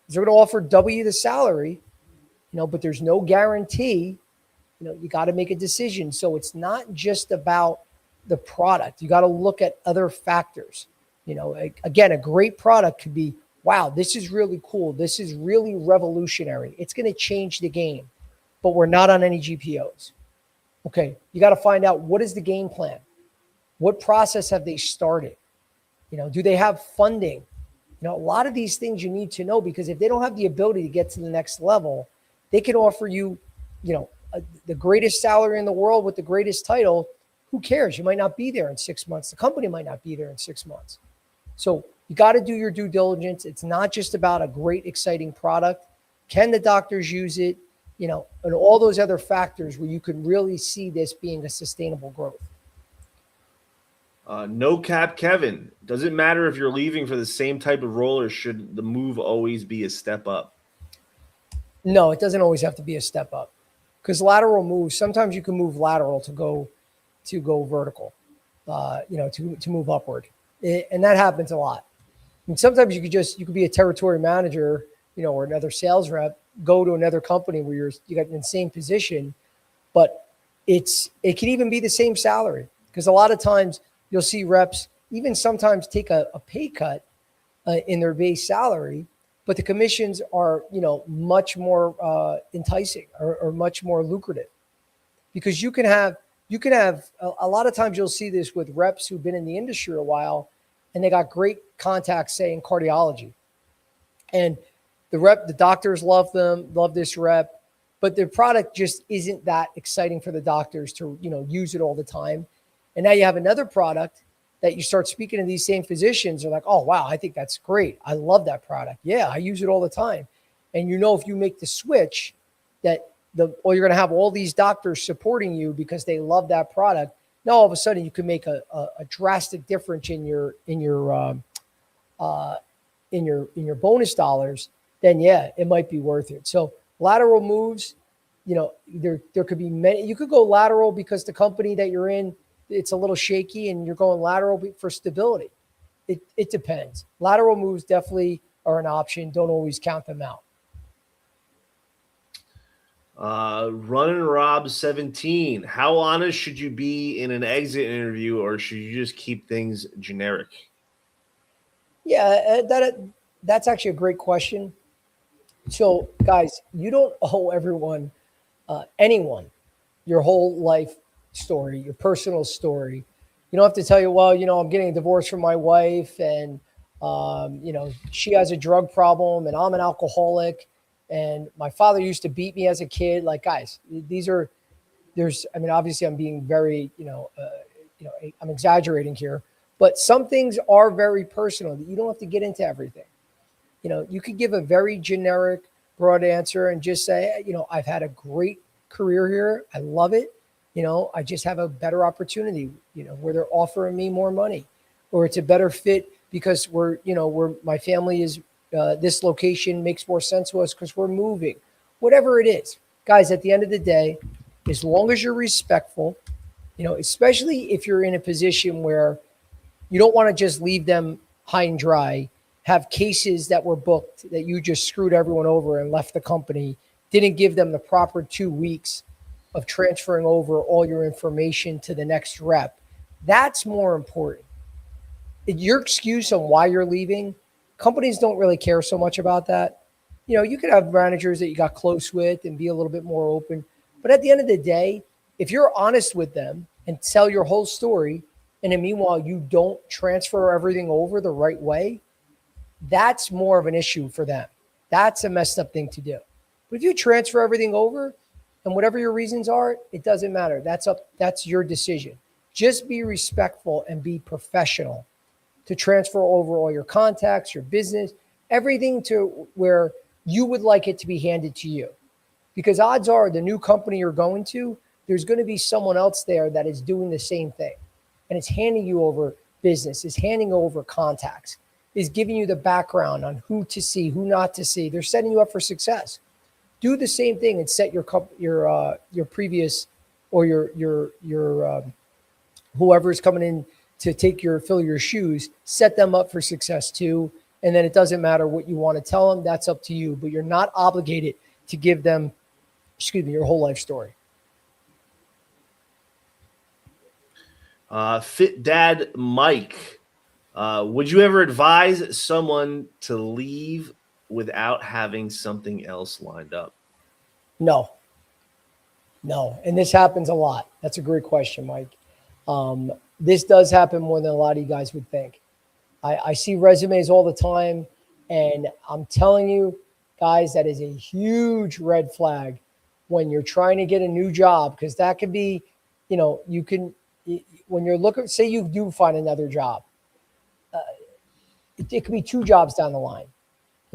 They're going to offer W the salary, but there's no guarantee. You got to make a decision. So it's not just about the product. You got to look at other factors. Again, a great product could be, wow, this is really cool. This is really revolutionary. It's going to change the game, but we're not on any GPOs. Okay, you got to find out, what is the game plan? What process have they started? Do they have funding? A lot of these things you need to know, because if they don't have the ability to get to the next level, they can offer you, the greatest salary in the world with the greatest title. Who cares? You might not be there in 6 months. The company might not be there in 6 months. So you got to do your due diligence. It's not just about a great, exciting product. Can the doctors use it? And all those other factors where you can really see this being a sustainable growth. No cap Kevin. Does it matter if you're leaving for the same type of role, or should the move always be a step up? No, it doesn't always have to be a step up, because lateral moves, sometimes you can move lateral to go vertical, to move upward. And that happens a lot. And sometimes you could be a territory manager, or another sales rep, go to another company where you got in the same position, but it can even be the same salary, because a lot of times you'll see reps even sometimes take a pay cut in their base salary, but the commissions are, much more enticing or much more lucrative, because you can have a lot of times you'll see this with reps who've been in the industry a while, and they got great contacts, say in cardiology, and the doctors love this rep, but their product just isn't that exciting for the doctors to, use it all the time. And now you have another product that you start speaking to these same physicians. They're like, oh, wow, I think that's great. I love that product. Yeah, I use it all the time. And if you make the switch, you're going to have all these doctors supporting you because they love that product. Now, all of a sudden, you can make a drastic difference in your bonus dollars. Then yeah, it might be worth it. So lateral moves, there could be many. You could go lateral because the company that you're in, it's a little shaky, and you're going lateral for stability. It depends. Lateral moves definitely are an option. Don't always count them out. Running Rob 17. How honest should you be in an exit interview, or should you just keep things generic? Yeah, that's actually a great question. So, guys, you don't owe anyone, your whole life story, your personal story. You don't have to tell you, well, I'm getting a divorce from my wife, and she has a drug problem, and I'm an alcoholic, and my father used to beat me as a kid. Like, guys, obviously I'm being very, I'm exaggerating here, but some things are very personal that you don't have to get into everything. You could give a very generic, broad answer and just say, I've had a great career here. I love it. I just have a better opportunity, where they're offering me more money, or it's a better fit because my family is, this location makes more sense to us because we're moving. Whatever it is, guys, at the end of the day, as long as you're respectful, especially if you're in a position where you don't want to just leave them high and dry, have cases that were booked that you just screwed everyone over and left the company, didn't give them the proper 2 weeks of transferring over all your information to the next rep. That's more important. Your excuse on why you're leaving, companies don't really care so much about that. You could have managers that you got close with and be a little bit more open. But at the end of the day, if you're honest with them and tell your whole story, and then meanwhile you don't transfer everything over the right way, that's more of an issue for them. That's a messed up thing to do. But if you transfer everything over, and whatever your reasons are, it doesn't matter. That's your decision. Just be respectful and be professional. to transfer over all your contacts, your business, everything to where you would like it to be handed to you. Because odds are the new company you're going to, there's going to be someone else there that is doing the same thing. And it's handing you over business, is handing over contacts, is giving you the background on who to see, who not to see. They're setting you up for success. Do the same thing and set your previous or your whoever is coming in to fill your shoes, set them up for success too. And then it doesn't matter what you want to tell them. That's up to you. But you're not obligated to give them, your whole life story. Fit Dad Mike, would you ever advise someone to leave without having something else lined up? No. And this happens a lot. That's a great question, Mike. This does happen more than a lot of you guys would think. I see resumes all the time, and I'm telling you, guys, that is a huge red flag when you're trying to get a new job, because that could be, when you're looking, say you do find another job, it could be 2 jobs down the line.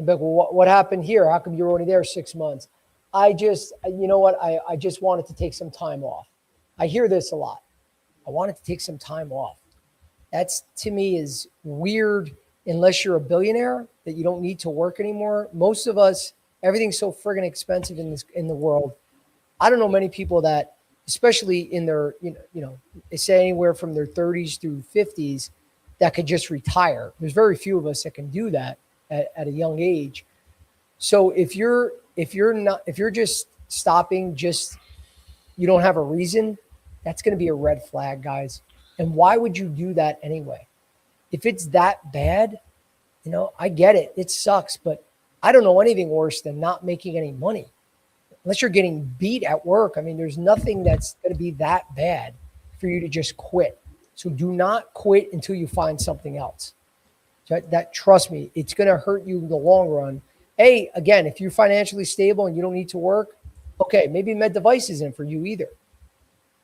But what happened here? How come you're only there 6 months? I just wanted to take some time off. I hear this a lot. I wanted to take some time off. That's, to me, is weird unless you're a billionaire that you don't need to work anymore. Most of us, everything's so friggin' expensive in the world. I don't know many people that, especially in their, they say anywhere from their 30s through 50s, that could just retire. There's very few of us that can do that at a young age. So if you're just stopping, you don't have a reason, that's going to be a red flag, guys. And why would you do that anyway? If it's that bad, I get it. It sucks, but I don't know anything worse than not making any money. Unless you're getting beat at work. I mean, there's nothing that's going to be that bad for you to just quit. So do not quit until you find something else. That trust me, it's going to hurt you in the long run. Again, if you're financially stable and you don't need to work, okay, maybe med device isn't for you either.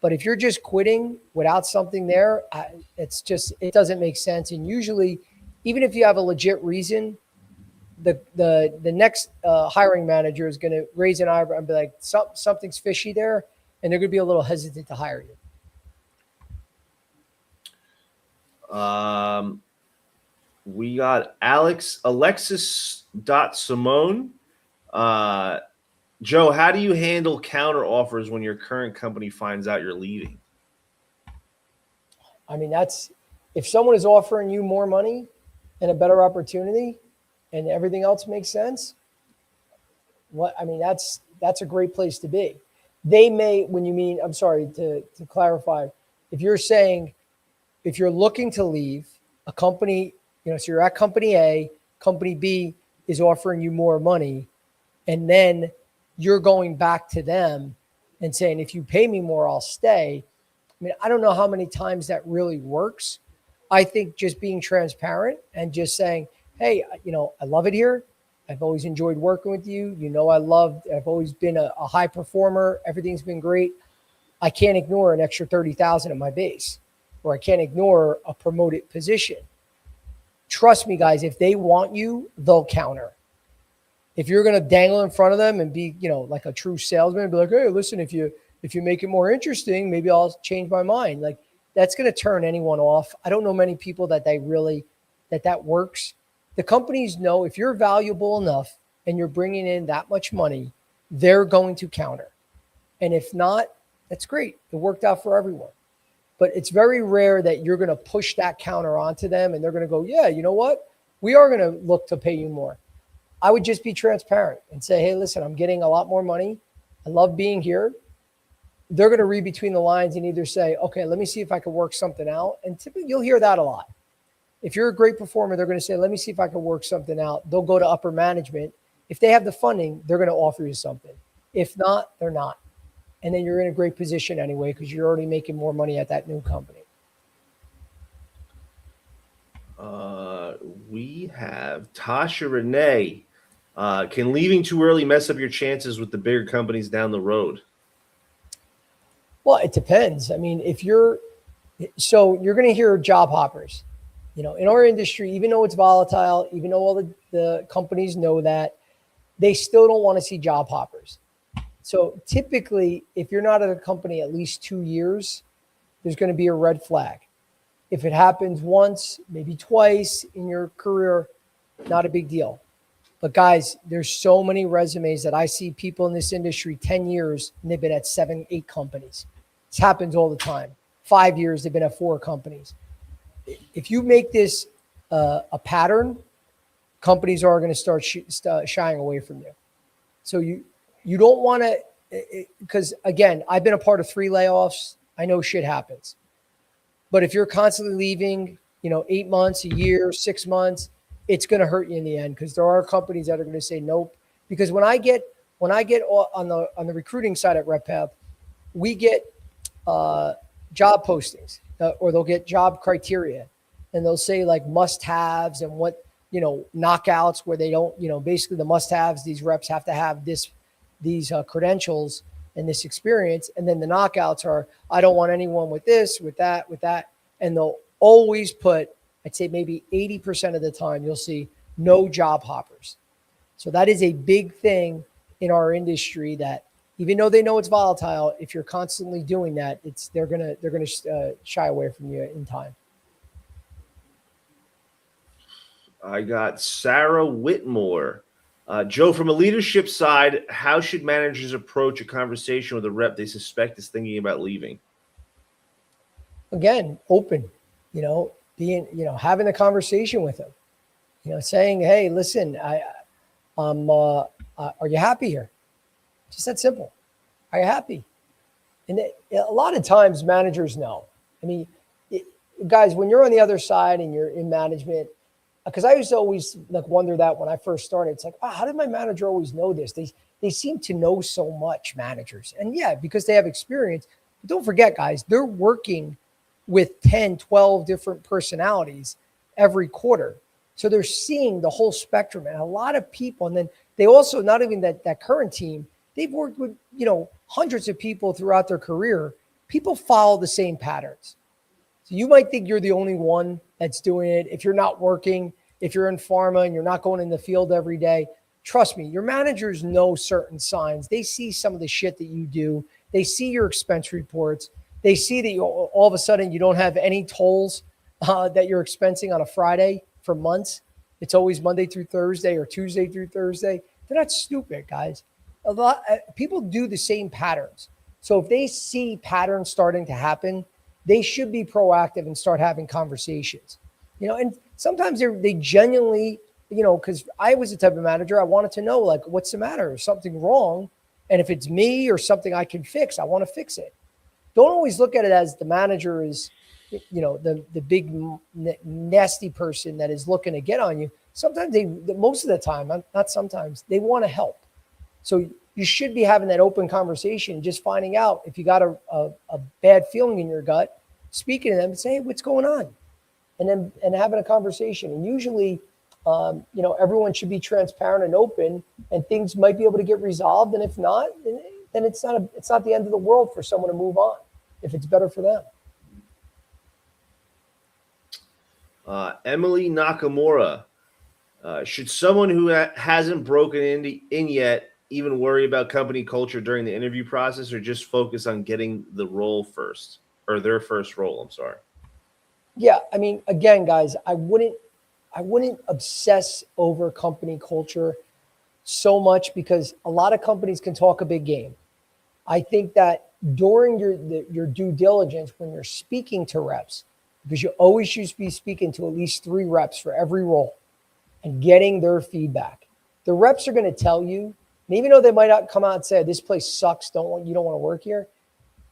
But if you're just quitting without something there, it doesn't make sense. And usually, even if you have a legit reason, the next hiring manager is going to raise an eyebrow and be like, something's fishy there, and they're going to be a little hesitant to hire you. We got Alexis.Simone. Joe, how do you handle counter offers when your current company finds out you're leaving? I mean, if someone is offering you more money and a better opportunity and everything else makes sense, that's a great place to be. They may, to clarify, if you're saying, if you're looking to leave a company, so you're at company A, company B is offering you more money, and then you're going back to them and saying, if you pay me more, I'll stay. I mean, I don't know how many times that really works. I think just being transparent and just saying, hey, I love it here. I've always enjoyed working with you. I've always been a high performer. Everything's been great. I can't ignore an extra 30,000 at my base, or I can't ignore a promoted position. Trust me, guys, if they want you, they'll counter. If you're going to dangle in front of them and be, like a true salesman, be like, hey, listen, if you make it more interesting, maybe I'll change my mind. Like, that's going to turn anyone off. I don't know many people that works. The companies know if you're valuable enough and you're bringing in that much money, they're going to counter. And if not, that's great. It worked out for everyone. But it's very rare that you're going to push that counter onto them and they're going to go, yeah, you know what? We are going to look to pay you more. I would just be transparent and say, hey, listen, I'm getting a lot more money. I love being here. They're going to read between the lines and either say, okay, let me see if I can work something out. And typically you'll hear that a lot. If you're a great performer, they're going to say, let me see if I can work something out. They'll go to upper management. If they have the funding, they're going to offer you something. If not, they're not. And then you're in a great position anyway, because you're already making more money at that new company. We have Tasha Renee. Can leaving too early mess up your chances with the bigger companies down the road? Well, it depends. I mean, you're going to hear job hoppers. In our industry, even though it's volatile, even though all the companies know that, they still don't want to see job hoppers. So typically, if you're not at a company at least 2 years, there's going to be a red flag. If it happens once, maybe twice in your career, not a big deal. But guys, there's so many resumes that I see people in this industry 10 years and they've been at 7, 8 companies. This happens all the time. 5 years, they've been at 4 companies. If you make this a pattern, companies are going to start shying away from you. So you don't want to, because again, I've been a part of 3 layoffs. I know shit happens. But if you're constantly leaving, 8 months, a year, 6 months, it's going to hurt you in the end, because there are companies that are going to say nope. Because when I get on the recruiting side at RepPath, we get job postings, or they'll get job criteria, and they'll say like must-haves and what knockouts, where they don't, basically the must-haves, these reps have to have these credentials and this experience, and then the knockouts are, I don't want anyone with this, with that, and they'll always put, I'd say maybe 80% of the time, you'll see no job hoppers. So that is a big thing in our industry, that even though they know it's volatile, if you're constantly doing that, they're gonna shy away from you in time. I got Sarah Whitmore. Joe, from a leadership side, how should managers approach a conversation with a rep they suspect is thinking about leaving? Again, open, being, having a conversation with them, saying, hey, listen, are you happy here? Just that simple. Are you happy? And a lot of times managers know. I mean, guys, when you're on the other side and you're in management, because I used to always wonder that when I first started, it's like, wow, how did my manager always know this? They seem to know so much, managers. And yeah, because they have experience. But don't forget, guys, they're working with 10, 12 different personalities every quarter. So they're seeing the whole spectrum, and a lot of people. And then they also, not even that current team, they've worked with, hundreds of people throughout their career. People follow the same patterns. So you might think you're the only one that's doing it. If you're not working, if you're in pharma and you're not going in the field every day, trust me, your managers know certain signs. They see some of the shit that you do. They see your expense reports. They see that all of a sudden you don't have any tolls that you're expensing on a Friday for months. It's always Monday through Thursday or Tuesday through Thursday. They're not stupid, guys. A lot people do the same patterns. So if they see patterns starting to happen, they should be proactive and start having conversations. And sometimes they genuinely, because I was the type of manager, I wanted to know, what's the matter? Is something wrong? And if it's me or something I can fix, I want to fix it. Don't always look at it as the manager is, the big nasty person that is looking to get on you. Sometimes most of the time, not sometimes, they want to help. So you should be having that open conversation, just finding out if you got a bad feeling in your gut, speaking to them and saying, hey, what's going on? And having a conversation. And usually, everyone should be transparent and open, and things might be able to get resolved. And if not, then it's not the end of the world for someone to move on if it's better for them. Emily Nakamura. Should someone who hasn't broken in yet even worry about company culture during the interview process, or just focus on getting the role first, or their first role? I'm sorry. Yeah. I mean, again, guys, I wouldn't obsess over company culture so much, because a lot of companies can talk a big game. I think that during your due diligence, when you're speaking to reps, because you always should be speaking to at least 3 reps for every role and getting their feedback. The reps are going to tell you, and even though they might not come out and say, this place sucks, you don't want to work here,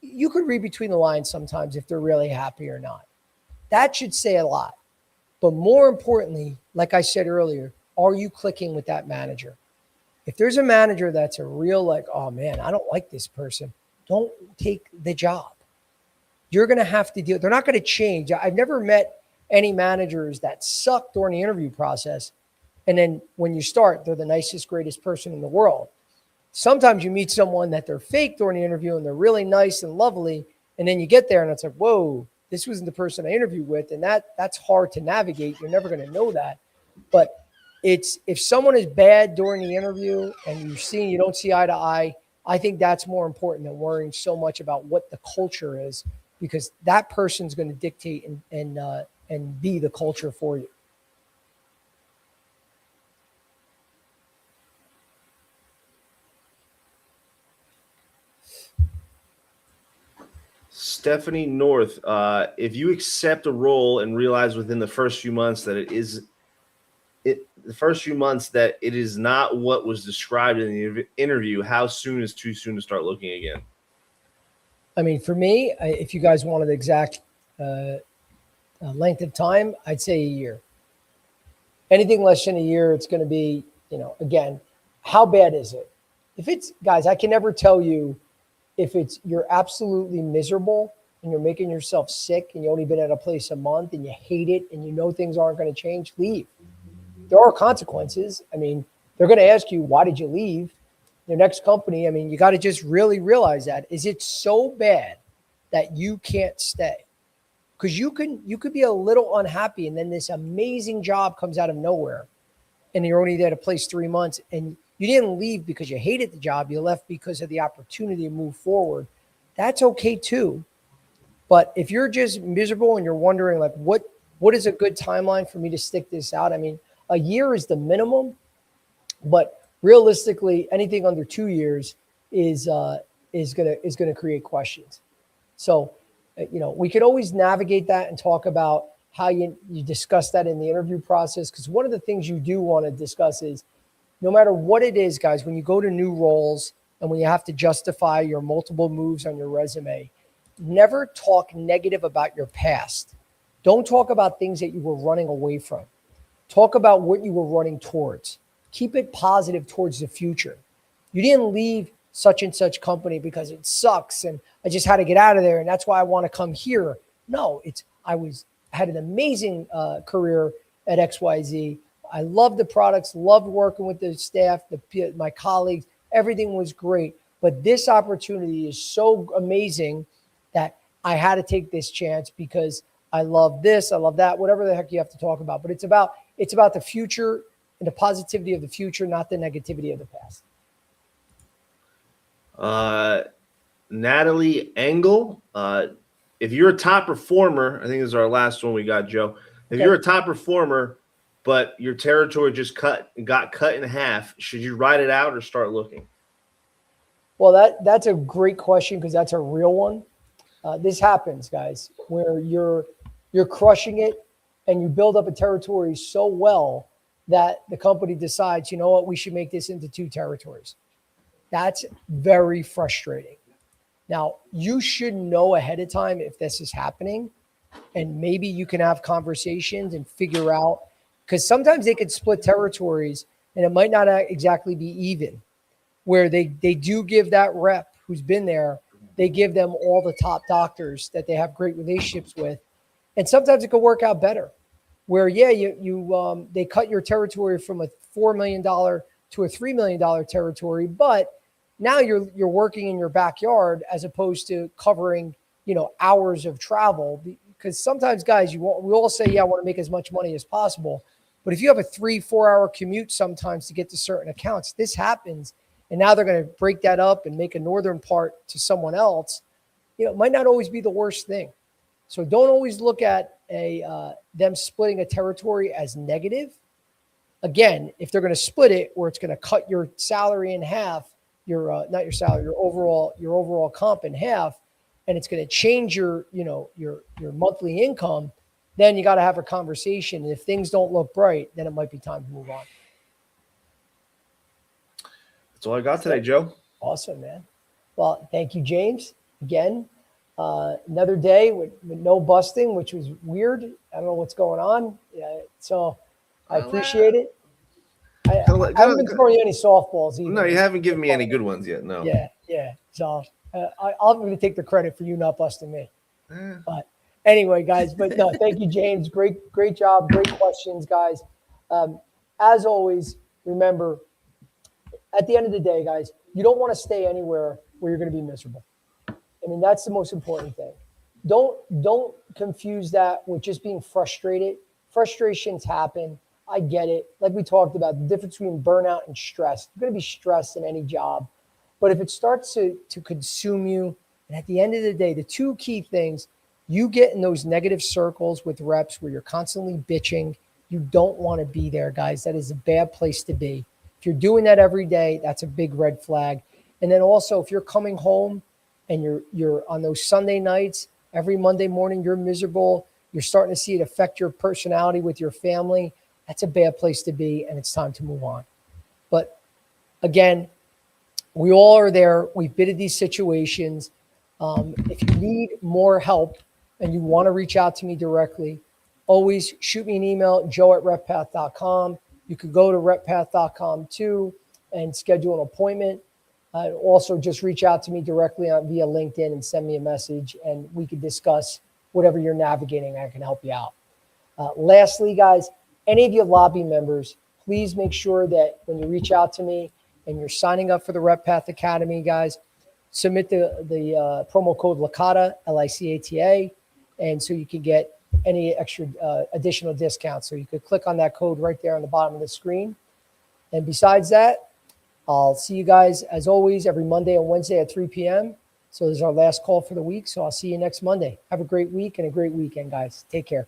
you could read between the lines sometimes if they're really happy or not. That should say a lot. But more importantly, like I said earlier, are you clicking with that manager? If there's a manager that's a real oh man, I don't like this person, don't take the job. You're going to have to deal. They're not going to change. I've never met any managers that suck during the interview process, and then when you start, they're the nicest, greatest person in the world. Sometimes you meet someone that they're fake during the interview and they're really nice and lovely, and then you get there and it's like, whoa, this wasn't the person I interviewed with. And that's hard to navigate. You're never going to know that. But it's, if someone is bad during the interview and you don't see eye to eye, I think that's more important than worrying so much about what the culture is, because that person's going to dictate and be the culture for you. Stephanie North, if you accept a role and realize within the first few months that it is not what was described in the interview, how soon is too soon to start looking again? I mean, for me, if you guys wanted the exact length of time, I'd say a year. Anything less than a year, it's going to be, again, how bad is it? If it's, guys, I can never tell you if you're absolutely miserable and you're making yourself sick and you've only been at a place a month and you hate it and things aren't going to change, leave. There are consequences. I mean, they're going to ask you, why did you leave your next company? I mean, you got to just really realize that. Is it so bad that you can't stay? Because you could be a little unhappy and then this amazing job comes out of nowhere and you're only there to place 3 months and you didn't leave because you hated the job. You left because of the opportunity to move forward. That's okay too. But if you're just miserable and you're wondering like, what is a good timeline for me to stick this out? I mean, a year is the minimum, but realistically, anything under 2 years is gonna create questions. So, we could always navigate that and talk about how you discuss that in the interview process. Because one of the things you do want to discuss is, no matter what it is, guys, when you go to new roles and when you have to justify your multiple moves on your resume, never talk negative about your past. Don't talk about things that you were running away from. Talk about what you were running towards. Keep it positive towards the future. You didn't leave such and such company because it sucks and I just had to get out of there and that's why I want to come here. No, I had an amazing career at XYZ. I loved the products, loved working with the staff, my colleagues. Everything was great. But this opportunity is so amazing that I had to take this chance because I love this, I love that, whatever the heck you have to talk about. But it's about the future and the positivity of the future, not the negativity of the past. Natalie Engel, if you're a top performer, I think this is our last one we got, Joe. If you're a top performer, but your territory just got cut in half, should you ride it out or start looking? Well, that's a great question because that's a real one. This happens, guys, where you're crushing it and you build up a territory so well that the company decides, you know what, we should make this into 2 territories. That's very frustrating. Now, you should know ahead of time if this is happening, and maybe you can have conversations and figure out, because sometimes they could split territories and it might not exactly be even, where they do give that rep who's been there, they give them all the top doctors that they have great relationships with. And sometimes it could work out better where, they cut your territory from a $4 million to a $3 million territory, but now you're working in your backyard as opposed to covering, hours of travel. Because sometimes, guys, we all say, I want to make as much money as possible. But if you have a 3-4 hour commute sometimes to get to certain accounts, this happens. And now they're going to break that up and make a northern part to someone else. It might not always be the worst thing. So don't always look at them splitting a territory as negative. Again, if they're going to split it where it's going to cut your salary in half, not your salary, your overall comp in half, and it's going to change your monthly income, then you got to have a conversation. And if things don't look bright, then it might be time to move on. That's all I got today, Joe. Awesome, man. Well, thank you, James. Again, another day with no busting, which was weird. I don't know what's going on. So I appreciate it. I haven't been throwing you any softballs either. No, you haven't given me any good ones yet. No. Yeah. So I'm going to take the credit for you not busting me. But anyway, guys, no, thank you, James. Great job. Great questions, guys. As always, remember, at the end of the day, guys, you don't want to stay anywhere where you're going to be miserable. I mean, that's the most important thing. don't confuse that with just being frustrated. Frustrations happen. I get it. Like we talked about, the difference between burnout and stress. You're going to be stressed in any job. But if it starts to consume you, and at the end of the day, the two key things, you get in those negative circles with reps where you're constantly bitching. You don't want to be there, guys. That is a bad place to be. If you're doing that every day, that's a big red flag. And then also, if you're coming home and you're on those Sunday nights, every Monday morning, you're miserable, you're starting to see it affect your personality with your family, that's a bad place to be, and it's time to move on. But again, we all are there. We've been in these situations. If you need more help and you want to reach out to me directly, always shoot me an email, joe@reppath.com. You could go to reppath.com too and schedule an appointment. Also, just reach out to me directly via LinkedIn and send me a message, and we could discuss whatever you're navigating. I can help you out. Lastly, guys, any of you lobby members, please make sure that when you reach out to me and you're signing up for the RepPath Academy, guys, submit the promo code Licata, Licata, and so you can get any extra additional discounts. So you could click on that code right there on the bottom of the screen. And besides that, I'll see you guys, as always, every Monday and Wednesday at 3 p.m. So this is our last call for the week. So I'll see you next Monday. Have a great week and a great weekend, guys. Take care.